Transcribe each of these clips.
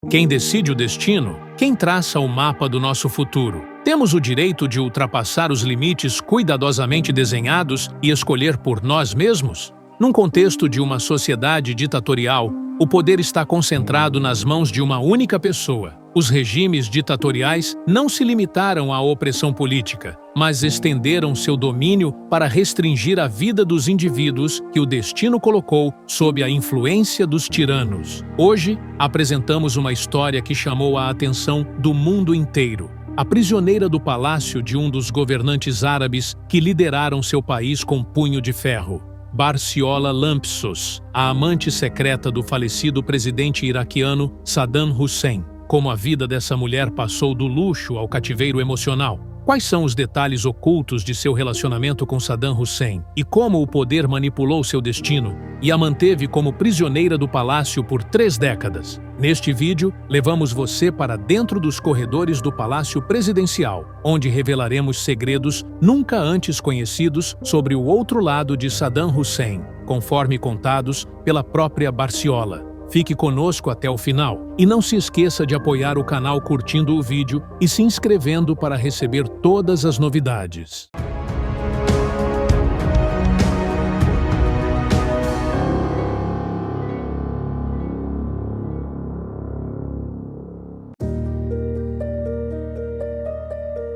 Quem decide o destino? Quem traça o mapa do nosso futuro? Temos o direito de ultrapassar os limites cuidadosamente desenhados e escolher por nós mesmos? Num contexto de uma sociedade ditatorial, o poder está concentrado nas mãos de uma única pessoa. Os regimes ditatoriais não se limitaram à opressão política, mas estenderam seu domínio para restringir a vida dos indivíduos que o destino colocou sob a influência dos tiranos. Hoje, apresentamos uma história que chamou a atenção do mundo inteiro. A prisioneira do palácio de um dos governantes árabes que lideraram seu país com punho de ferro. Barciola Lampsos, a amante secreta do falecido presidente iraquiano Saddam Hussein. Como a vida dessa mulher passou do luxo ao cativeiro emocional? Quais são os detalhes ocultos de seu relacionamento com Saddam Hussein? E como o poder manipulou seu destino e a manteve como prisioneira do palácio por 3 décadas? Neste vídeo, levamos você para dentro dos corredores do Palácio Presidencial, onde revelaremos segredos nunca antes conhecidos sobre o outro lado de Saddam Hussein, conforme contados pela própria Barciola. Fique conosco até o final e não se esqueça de apoiar o canal curtindo o vídeo e se inscrevendo para receber todas as novidades.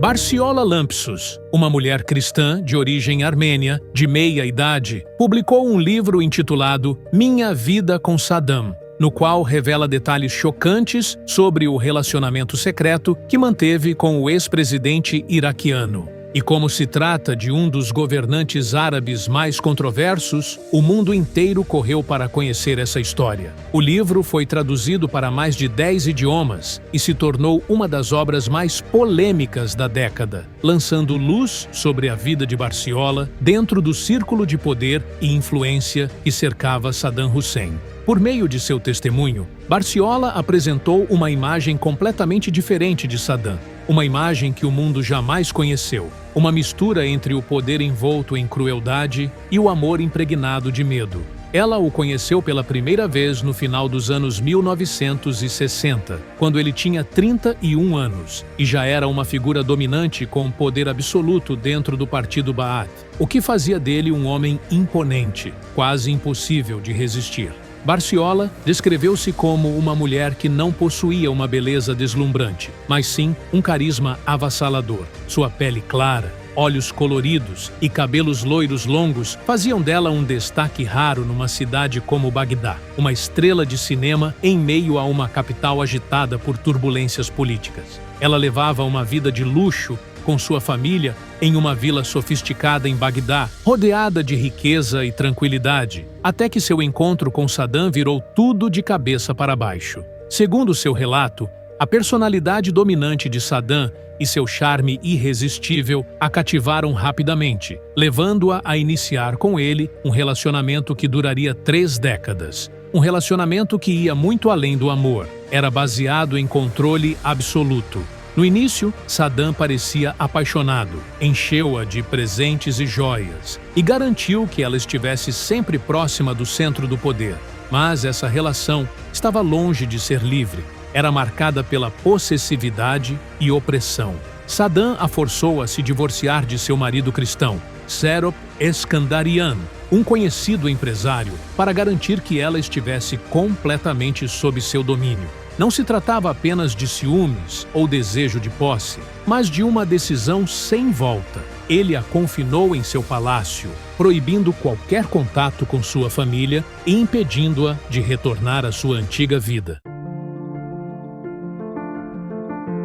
Barciola Lampsos, uma mulher cristã de origem armênia, de meia idade, publicou um livro intitulado Minha Vida com Saddam, no qual revela detalhes chocantes sobre o relacionamento secreto que manteve com o ex-presidente iraquiano. E como se trata de um dos governantes árabes mais controversos, o mundo inteiro correu para conhecer essa história. O livro foi traduzido para mais de 10 idiomas e se tornou uma das obras mais polêmicas da década, lançando luz sobre a vida de Barciola dentro do círculo de poder e influência que cercava Saddam Hussein. Por meio de seu testemunho, Barciola apresentou uma imagem completamente diferente de Saddam, uma imagem que o mundo jamais conheceu, uma mistura entre o poder envolto em crueldade e o amor impregnado de medo. Ela o conheceu pela primeira vez no final dos anos 1960, quando ele tinha 31 anos e já era uma figura dominante com poder absoluto dentro do partido Baath, o que fazia dele um homem imponente, quase impossível de resistir. Barciola descreveu-se como uma mulher que não possuía uma beleza deslumbrante, mas sim um carisma avassalador. Sua pele clara, olhos coloridos e cabelos loiros longos faziam dela um destaque raro numa cidade como Bagdá, uma estrela de cinema em meio a uma capital agitada por turbulências políticas. Ela levava uma vida de luxo com sua família em uma vila sofisticada em Bagdá, rodeada de riqueza e tranquilidade, até que seu encontro com Saddam virou tudo de cabeça para baixo. Segundo seu relato, a personalidade dominante de Saddam e seu charme irresistível a cativaram rapidamente, levando-a a iniciar com ele um relacionamento que duraria 3 décadas. Um relacionamento que ia muito além do amor. Era baseado em controle absoluto. No início, Saddam parecia apaixonado, encheu-a de presentes e joias e garantiu que ela estivesse sempre próxima do centro do poder. Mas essa relação estava longe de ser livre. Era marcada pela possessividade e opressão. Saddam a forçou a se divorciar de seu marido cristão, Serop Eskandarian, um conhecido empresário, para garantir que ela estivesse completamente sob seu domínio. Não se tratava apenas de ciúmes ou desejo de posse, mas de uma decisão sem volta. Ele a confinou em seu palácio, proibindo qualquer contato com sua família e impedindo-a de retornar à sua antiga vida.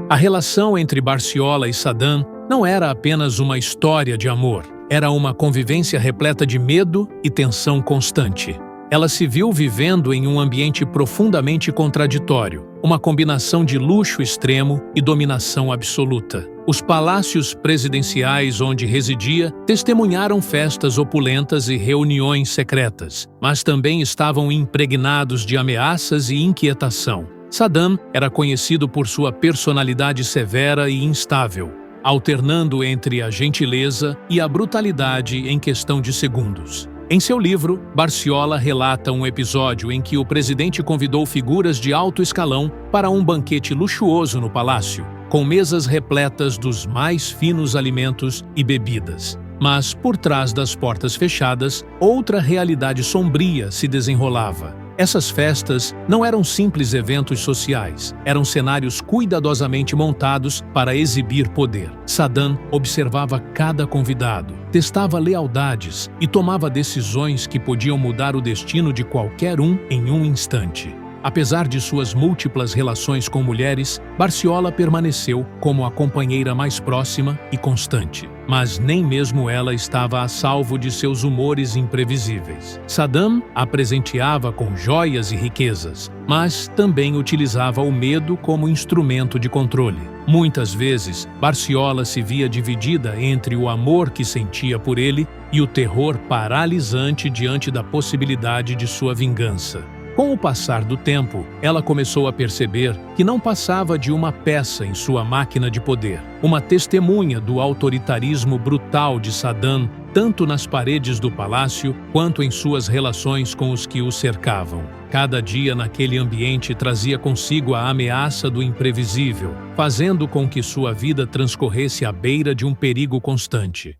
A relação entre Barciola e Saddam não era apenas uma história de amor, era uma convivência repleta de medo e tensão constante. Ela se viu vivendo em um ambiente profundamente contraditório, uma combinação de luxo extremo e dominação absoluta. Os palácios presidenciais onde residia testemunharam festas opulentas e reuniões secretas, mas também estavam impregnados de ameaças e inquietação. Saddam era conhecido por sua personalidade severa e instável, alternando entre a gentileza e a brutalidade em questão de segundos. Em seu livro, Barciola relata um episódio em que o presidente convidou figuras de alto escalão para um banquete luxuoso no palácio, com mesas repletas dos mais finos alimentos e bebidas. Mas, por trás das portas fechadas, outra realidade sombria se desenrolava. Essas festas não eram simples eventos sociais, eram cenários cuidadosamente montados para exibir poder. Saddam observava cada convidado, testava lealdades e tomava decisões que podiam mudar o destino de qualquer um em um instante. Apesar de suas múltiplas relações com mulheres, Barciola permaneceu como a companheira mais próxima e constante. Mas nem mesmo ela estava a salvo de seus humores imprevisíveis. Saddam a presenteava com joias e riquezas, mas também utilizava o medo como instrumento de controle. Muitas vezes, Barciola se via dividida entre o amor que sentia por ele e o terror paralisante diante da possibilidade de sua vingança. Com o passar do tempo, ela começou a perceber que não passava de uma peça em sua máquina de poder, uma testemunha do autoritarismo brutal de Saddam, tanto nas paredes do palácio quanto em suas relações com os que o cercavam. Cada dia naquele ambiente trazia consigo a ameaça do imprevisível, fazendo com que sua vida transcorresse à beira de um perigo constante.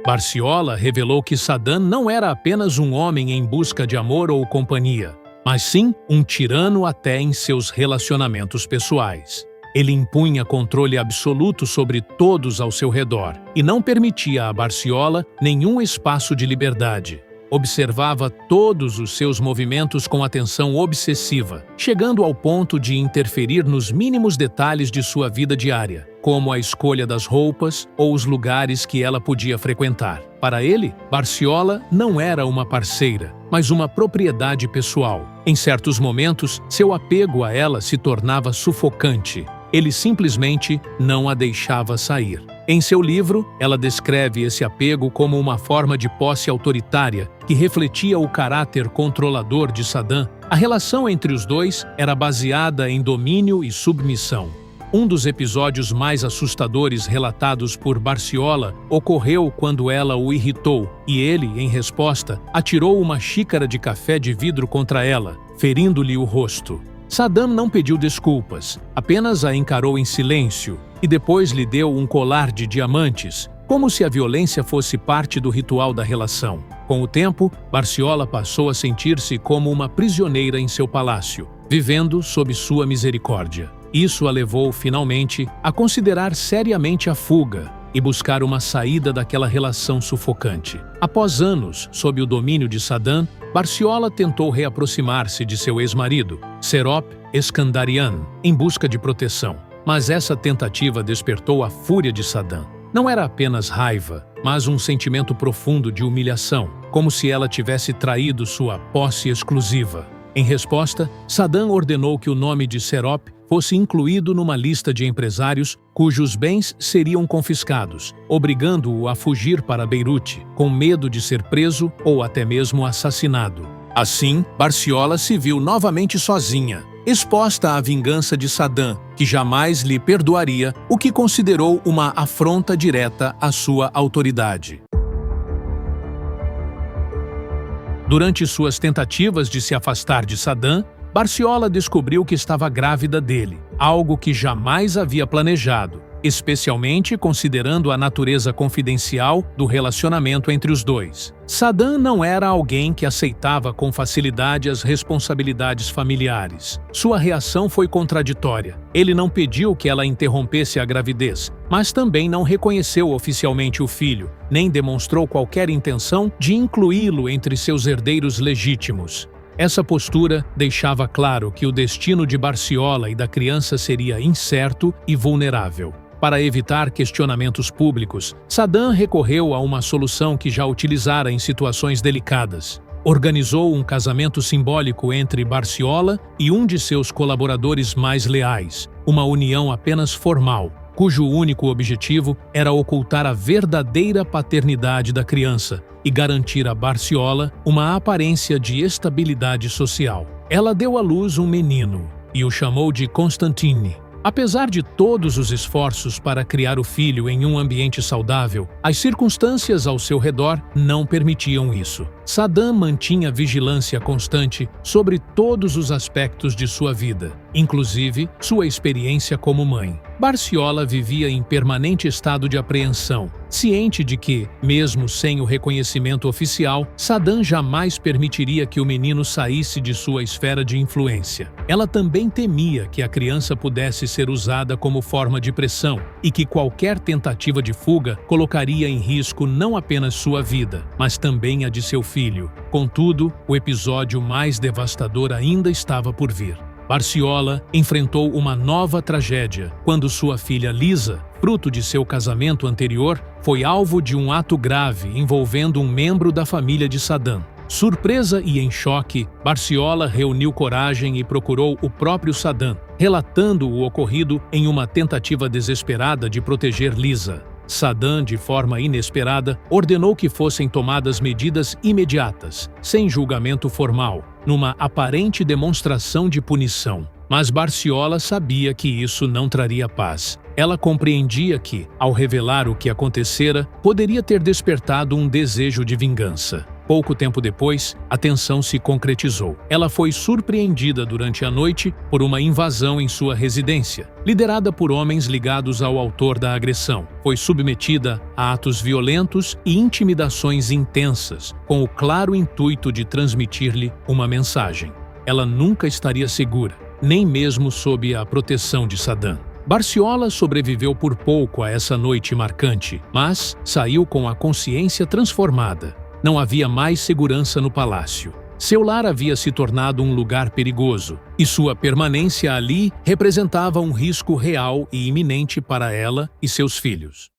Barciola revelou que Saddam não era apenas um homem em busca de amor ou companhia, mas sim um tirano até em seus relacionamentos pessoais. Ele impunha controle absoluto sobre todos ao seu redor e não permitia a Barciola nenhum espaço de liberdade. Observava todos os seus movimentos com atenção obsessiva, chegando ao ponto de interferir nos mínimos detalhes de sua vida diária, como a escolha das roupas ou os lugares que ela podia frequentar. Para ele, Barciola não era uma parceira, mas uma propriedade pessoal. Em certos momentos, seu apego a ela se tornava sufocante. Ele simplesmente não a deixava sair. Em seu livro, ela descreve esse apego como uma forma de posse autoritária que refletia o caráter controlador de Saddam. A relação entre os dois era baseada em domínio e submissão. Um dos episódios mais assustadores relatados por Barciola ocorreu quando ela o irritou e ele, em resposta, atirou uma xícara de café de vidro contra ela, ferindo-lhe o rosto. Saddam não pediu desculpas, apenas a encarou em silêncio e depois lhe deu um colar de diamantes, como se a violência fosse parte do ritual da relação. Com o tempo, Barciola passou a sentir-se como uma prisioneira em seu palácio, vivendo sob sua misericórdia. Isso a levou, finalmente, a considerar seriamente a fuga e buscar uma saída daquela relação sufocante. Após anos sob o domínio de Saddam, Barciola tentou reaproximar-se de seu ex-marido, Serop Eskandarian, em busca de proteção. Mas essa tentativa despertou a fúria de Saddam. Não era apenas raiva, mas um sentimento profundo de humilhação, como se ela tivesse traído sua posse exclusiva. Em resposta, Saddam ordenou que o nome de Serop fosse incluído numa lista de empresários cujos bens seriam confiscados, obrigando-o a fugir para Beirute, com medo de ser preso ou até mesmo assassinado. Assim, Barciola se viu novamente sozinha, exposta à vingança de Saddam, que jamais lhe perdoaria o que considerou uma afronta direta à sua autoridade. Durante suas tentativas de se afastar de Saddam, Barciola descobriu que estava grávida dele, algo que jamais havia planejado, especialmente considerando a natureza confidencial do relacionamento entre os dois. Saddam não era alguém que aceitava com facilidade as responsabilidades familiares. Sua reação foi contraditória. Ele não pediu que ela interrompesse a gravidez, mas também não reconheceu oficialmente o filho, nem demonstrou qualquer intenção de incluí-lo entre seus herdeiros legítimos. Essa postura deixava claro que o destino de Barciola e da criança seria incerto e vulnerável. Para evitar questionamentos públicos, Saddam recorreu a uma solução que já utilizara em situações delicadas. Organizou um casamento simbólico entre Barciola e um de seus colaboradores mais leais, uma união apenas formal, cujo único objetivo era ocultar a verdadeira paternidade da criança e garantir a Barciola uma aparência de estabilidade social. Ela deu à luz um menino e o chamou de Constantine. Apesar de todos os esforços para criar o filho em um ambiente saudável, as circunstâncias ao seu redor não permitiam isso. Saddam mantinha vigilância constante sobre todos os aspectos de sua vida, inclusive sua experiência como mãe. Barciola vivia em permanente estado de apreensão, ciente de que, mesmo sem o reconhecimento oficial, Saddam jamais permitiria que o menino saísse de sua esfera de influência. Ela também temia que a criança pudesse ser usada como forma de pressão e que qualquer tentativa de fuga colocaria em risco não apenas sua vida, mas também a de seu filho. Contudo, o episódio mais devastador ainda estava por vir. Barciola enfrentou uma nova tragédia quando sua filha Lisa, fruto de seu casamento anterior, foi alvo de um ato grave envolvendo um membro da família de Saddam. Surpresa e em choque, Barciola reuniu coragem e procurou o próprio Saddam, relatando o ocorrido em uma tentativa desesperada de proteger Lisa. Saddam, de forma inesperada, ordenou que fossem tomadas medidas imediatas, sem julgamento formal, numa aparente demonstração de punição. Mas Barciola sabia que isso não traria paz. Ela compreendia que, ao revelar o que acontecera, poderia ter despertado um desejo de vingança. Pouco tempo depois, a tensão se concretizou. Ela foi surpreendida durante a noite por uma invasão em sua residência, liderada por homens ligados ao autor da agressão. Foi submetida a atos violentos e intimidações intensas, com o claro intuito de transmitir-lhe uma mensagem. Ela nunca estaria segura, nem mesmo sob a proteção de Saddam. Barciola sobreviveu por pouco a essa noite marcante, mas saiu com a consciência transformada. Não havia mais segurança no palácio. Seu lar havia se tornado um lugar perigoso, e sua permanência ali representava um risco real e iminente para ela e seus filhos.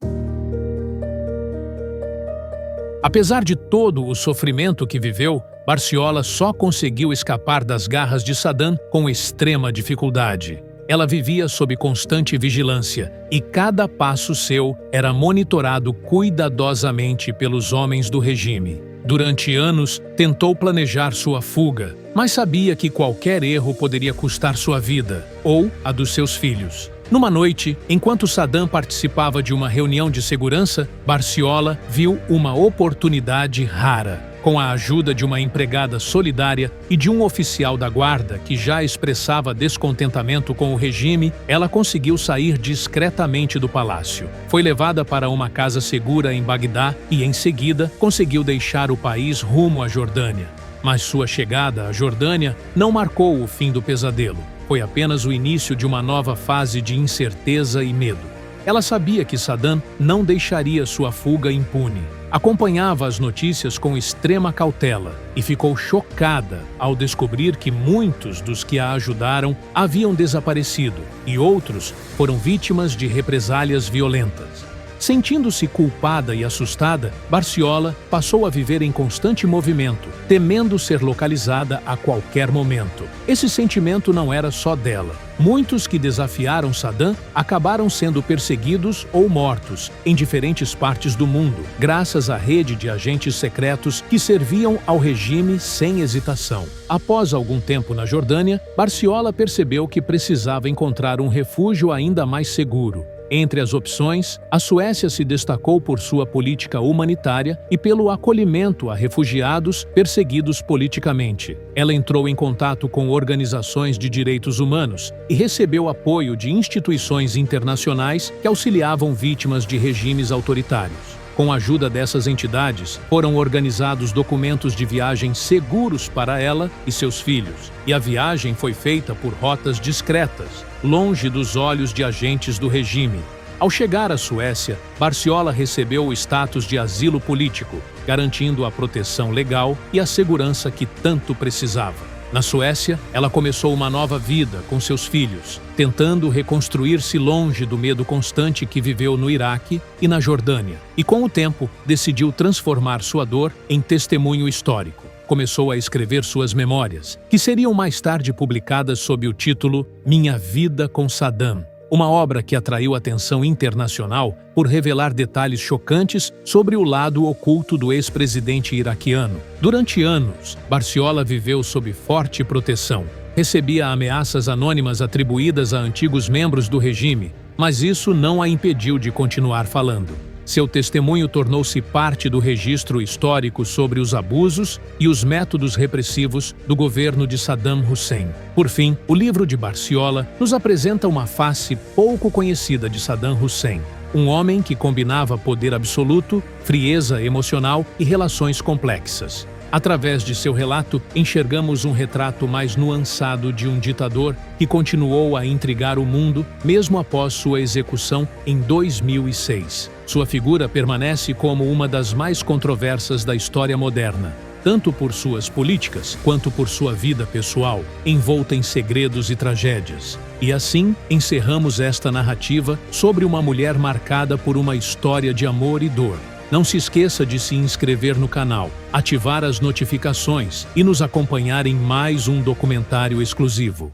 Apesar de todo o sofrimento que viveu, Barciola só conseguiu escapar das garras de Saddam com extrema dificuldade. Ela vivia sob constante vigilância e cada passo seu era monitorado cuidadosamente pelos homens do regime. Durante anos, tentou planejar sua fuga, mas sabia que qualquer erro poderia custar sua vida ou a dos seus filhos. Numa noite, enquanto Saddam participava de uma reunião de segurança, Barciola viu uma oportunidade rara. Com a ajuda de uma empregada solidária e de um oficial da guarda que já expressava descontentamento com o regime, ela conseguiu sair discretamente do palácio. Foi levada para uma casa segura em Bagdá e, em seguida, conseguiu deixar o país rumo à Jordânia. Mas sua chegada à Jordânia não marcou o fim do pesadelo. Foi apenas o início de uma nova fase de incerteza e medo. Ela sabia que Saddam não deixaria sua fuga impune. Acompanhava as notícias com extrema cautela e ficou chocada ao descobrir que muitos dos que a ajudaram haviam desaparecido e outros foram vítimas de represálias violentas. Sentindo-se culpada e assustada, Barciola passou a viver em constante movimento, temendo ser localizada a qualquer momento. Esse sentimento não era só dela. Muitos que desafiaram Saddam acabaram sendo perseguidos ou mortos em diferentes partes do mundo, graças à rede de agentes secretos que serviam ao regime sem hesitação. Após algum tempo na Jordânia, Barciola percebeu que precisava encontrar um refúgio ainda mais seguro. Entre as opções, a Suécia se destacou por sua política humanitária e pelo acolhimento a refugiados perseguidos politicamente. Ela entrou em contato com organizações de direitos humanos e recebeu apoio de instituições internacionais que auxiliavam vítimas de regimes autoritários. Com a ajuda dessas entidades, foram organizados documentos de viagem seguros para ela e seus filhos, e a viagem foi feita por rotas discretas, longe dos olhos de agentes do regime. Ao chegar à Suécia, Barciola recebeu o status de asilo político, garantindo a proteção legal e a segurança que tanto precisava. Na Suécia, ela começou uma nova vida com seus filhos, tentando reconstruir-se longe do medo constante que viveu no Iraque e na Jordânia. E com o tempo, decidiu transformar sua dor em testemunho histórico. Começou a escrever suas memórias, que seriam mais tarde publicadas sob o título Minha Vida com Saddam. Uma obra que atraiu atenção internacional por revelar detalhes chocantes sobre o lado oculto do ex-presidente iraquiano. Durante anos, Barciola viveu sob forte proteção. Recebia ameaças anônimas atribuídas a antigos membros do regime, mas isso não a impediu de continuar falando. Seu testemunho tornou-se parte do registro histórico sobre os abusos e os métodos repressivos do governo de Saddam Hussein. Por fim, o livro de Barciola nos apresenta uma face pouco conhecida de Saddam Hussein, um homem que combinava poder absoluto, frieza emocional e relações complexas. Através de seu relato, enxergamos um retrato mais nuançado de um ditador que continuou a intrigar o mundo mesmo após sua execução em 2006. Sua figura permanece como uma das mais controversas da história moderna, tanto por suas políticas quanto por sua vida pessoal, envolta em segredos e tragédias. E assim, encerramos esta narrativa sobre uma mulher marcada por uma história de amor e dor. Não se esqueça de se inscrever no canal, ativar as notificações e nos acompanhar em mais um documentário exclusivo.